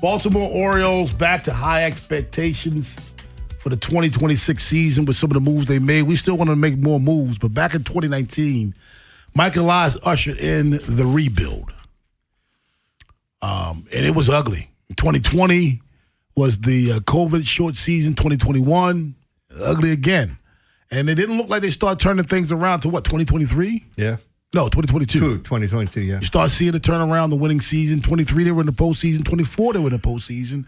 Baltimore Orioles back to high expectations for the 2026 season with some of the moves they made. We still want to make more moves, but back in 2019, Mike Elias ushered in the rebuild. And it was ugly. 2020 was the COVID short season. 2021, ugly again. And it didn't look like they started turning things around to what, 2023? Yeah. No, 2022. 2022, yeah. You start seeing the turnaround, the winning season. 23, they were in the postseason. 24, they were in the postseason. And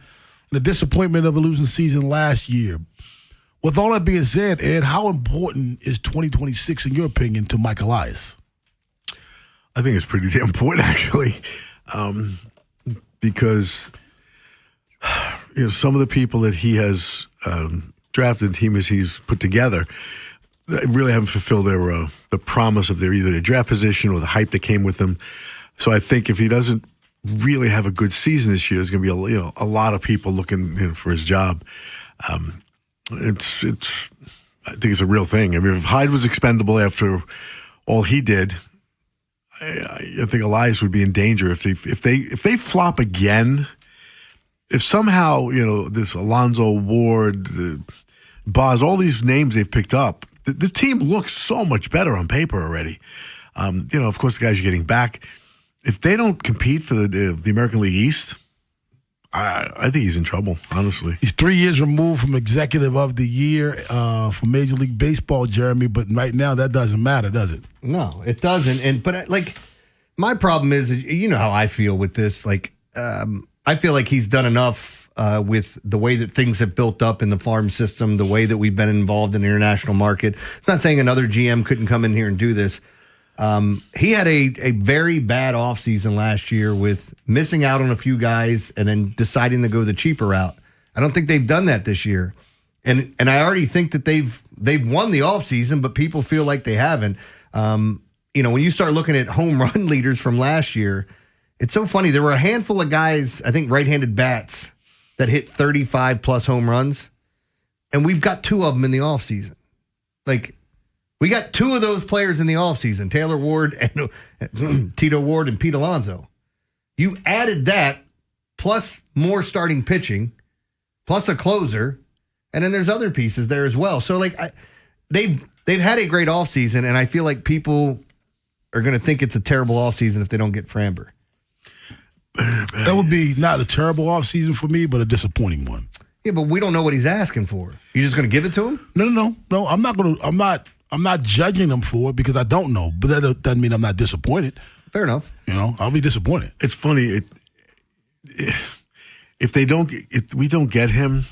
the disappointment of a losing season last year. With all that being said, Ed, how important is 2026, in your opinion, to Mike Elias? I think it's pretty damn important, actually, because some of the people that he has drafted, teams he's put together, really haven't fulfilled the promise of either their draft position or the hype that came with them. So I think if he doesn't really have a good season this year, there's going to be a lot of people looking for his job. I think it's a real thing. I mean, if Hyde was expendable after all he did, I think Elias would be in danger if they flop again. If somehow this Alonso, Ward, Boz, all these names they've picked up, the team looks so much better on paper already. Of course, the guys are getting back. If they don't compete for the American League East, I think he's in trouble, honestly. He's 3 years removed from Executive of the Year for Major League Baseball, Jeremy, but right now that doesn't matter, does it? No, it doesn't. But my problem is, how I feel with this. I feel like he's done enough with the way that things have built up in the farm system, the way that we've been involved in the international market. It's not saying another GM couldn't come in here and do this. He had a very bad offseason last year with missing out on a few guys and then deciding to go the cheaper route. I don't think they've done that this year. And I already think that they've won the offseason, but people feel like they haven't. When you start looking at home run leaders from last year, it's so funny. There were a handful of guys, I think right-handed bats, that hit 35-plus home runs, and we've got two of them in the offseason. We got two of those players in the offseason, Taylor Ward and Tito Ward and Pete Alonso. You added that, plus more starting pitching, plus a closer, and then there's other pieces there as well. So, they've had a great offseason, and I feel like people are going to think it's a terrible offseason if they don't get Framber. That would be not a terrible offseason for me, but a disappointing one. Yeah, but we don't know what he's asking for. You just going to give it to him? No. I'm not judging him for it because I don't know, but that doesn't mean I'm not disappointed. Fair enough. I'll be disappointed. It's funny. If we don't get him,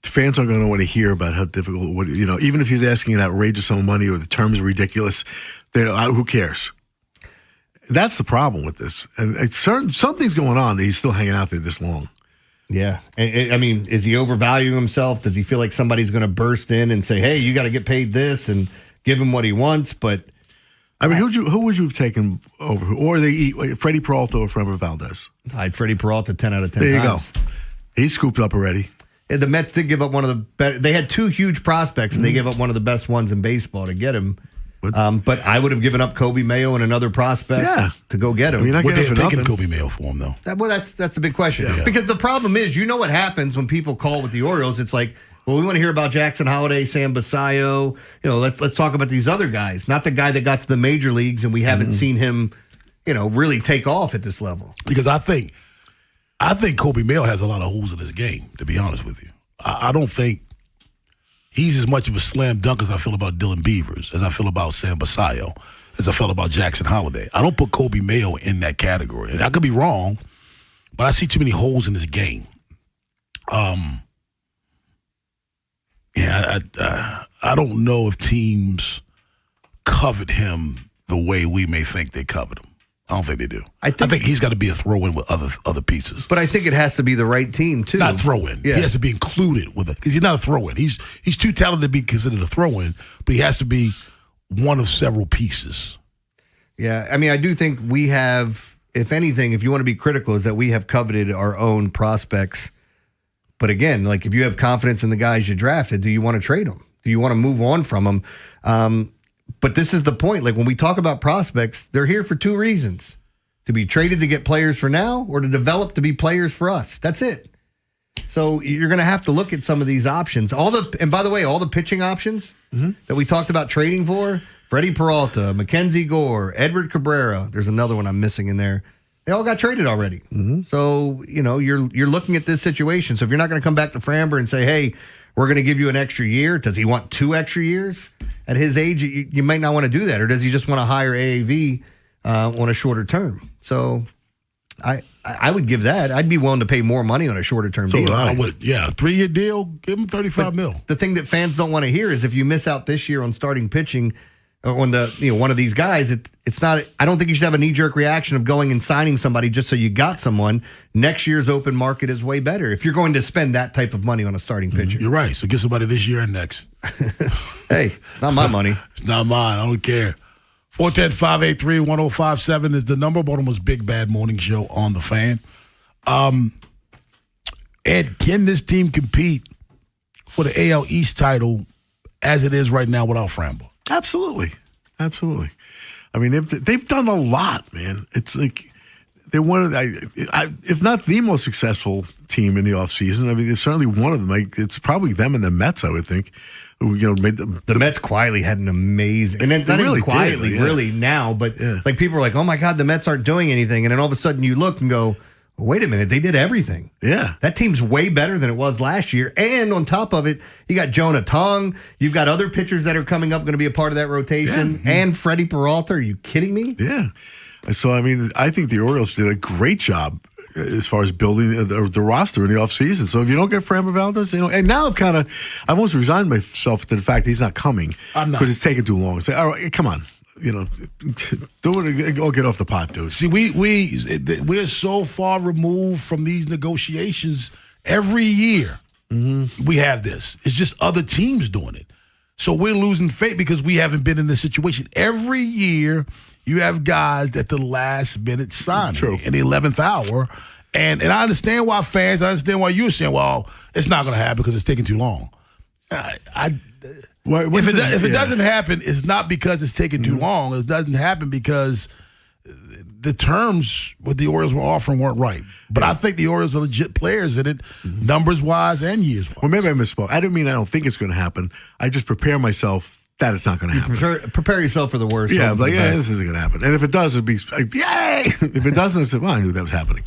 fans aren't going to want to hear about how difficult. Even if he's asking an outrageous sum of money or the terms are ridiculous, who cares? That's the problem with this. And something's going on that he's still hanging out there this long. Yeah. I mean, is he overvaluing himself? Does he feel like somebody's going to burst in and say, hey, you got to get paid this and give him what he wants? But I mean, who would you have taken over? Or Freddie Peralta or Framber Valdez? I'd Freddie Peralta 10 out of 10 There you times. go. He's scooped up already. The Mets did give up one of the better. They had two huge prospects, and they gave up one of the best ones in baseball to get him. But I would have given up Kobe Mayo and another prospect to go get him. Would they have taken Kobe Mayo for him, though? That's a big question. Yeah. Because the problem is, what happens when people call with the Orioles. It's like, well, we want to hear about Jackson Holliday, Sam Basayo. Let's talk about these other guys, not the guy that got to the major leagues, and we haven't seen him, really take off at this level. Because I think Kobe Mayo has a lot of holes in his game, to be honest with you. I don't think he's as much of a slam dunk as I feel about Dylan Beavers, as I feel about Sam Basayo, as I felt about Jackson Holliday. I don't put Kobe Mayo in that category. And I could be wrong, but I see too many holes in his game. I don't know if teams covet him the way we may think they covet him. I don't think they do. I think he's got to be a throw-in with other pieces. But I think it has to be the right team, too. Not throw-in. Yeah. He has to be included with it. Because he's not a throw-in. He's too talented to be considered a throw-in, but he has to be one of several pieces. Yeah, I mean, I do think we have, if anything, if you want to be critical, is that we have coveted our own prospects. But again, if you have confidence in the guys you drafted, do you want to trade them? Do you want to move on from them? But this is the point. When we talk about prospects, they're here for two reasons. To be traded to get players for now or to develop to be players for us. That's it. So you're going to have to look at some of these options. And by the way, all the pitching options that we talked about trading for, Freddie Peralta, Mackenzie Gore, Edward Cabrera, there's another one I'm missing in there. They all got traded already. So, you're looking at this situation. So if you're not going to come back to Framber and say, hey, we're going to give you an extra year, does he want 2 extra years? At his age, you might not want to do that. Or does he just want to hire AAV on a shorter term? So I would give that. I'd be willing to pay more money on a shorter term deal. I would, yeah. 3-year deal, give him $35 million. The thing that fans don't want to hear is if you miss out this year on starting pitching on one of these guys, it's not. I don't think you should have a knee-jerk reaction of going and signing somebody just so you got someone. Next year's open market is way better if you're going to spend that type of money on a starting pitcher. You're right. So get somebody this year and next. Hey, it's not my money. It's not mine. I don't care. 410-583-1057 is the number. Baltimore's Big Bad Morning Show on the Fan. Ed, can this team compete for the AL East title as it is right now without Framber? Absolutely. I mean, they've done a lot, man. It's like they're one of if not the most successful team in the offseason. I mean, it's certainly one of them. Like, it's probably them and the Mets, I would think. Who, made the Mets quietly had an amazing, and it's not really even quietly, really now, but like people are like, oh my God, the Mets aren't doing anything, and then all of a sudden you look and go, wait a minute, they did everything. Yeah. That team's way better than it was last year. And on top of it, you got Jonah Tong. You've got other pitchers that are coming up going to be a part of that rotation. Yeah. And Freddie Peralta. Are you kidding me? Yeah. So, I mean, I think the Orioles did a great job as far as building the roster in the offseason. So if you don't get Framber Valdez, and now I've almost resigned myself to the fact that he's not coming because it's taking too long. It's like, all right, come on. Do it. Go get off the pot, dude. See, we're so far removed from these negotiations. Every year we have this. It's just other teams doing it. So we're losing faith because we haven't been in this situation. Every year you have guys at the last minute signing in the 11th hour. And I understand why fans, I understand why you're saying, well, it's not going to happen because it's taking too long. If it doesn't happen, it's not because it's taking too long. It doesn't happen because the terms what the Orioles were offering weren't right. But I think the Orioles are legit players in it, numbers-wise and years-wise. Well, maybe I misspoke. I don't mean I don't think it's going to happen. I just prepare myself that it's not going to happen. Prepare yourself for the worst. Yeah, like, this isn't going to happen. And if it does, it'd be like, yay! If it doesn't, it's like, well, I knew that was happening.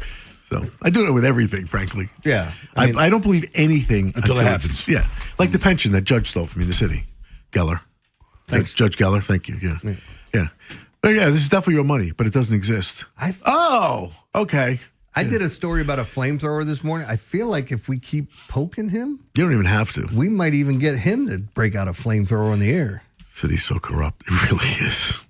So I do it with everything, frankly. Yeah. I don't believe anything until it happens. Yeah. Like the pension that Judge stole from me in the city. Geller. Thanks. Judge Geller. Thank you. Yeah. But yeah, this is definitely your money, but it doesn't exist. Okay. I did a story about a flamethrower this morning. I feel like if we keep poking him, you don't even have to. We might even get him to break out a flamethrower on the air. City's so corrupt. It really is.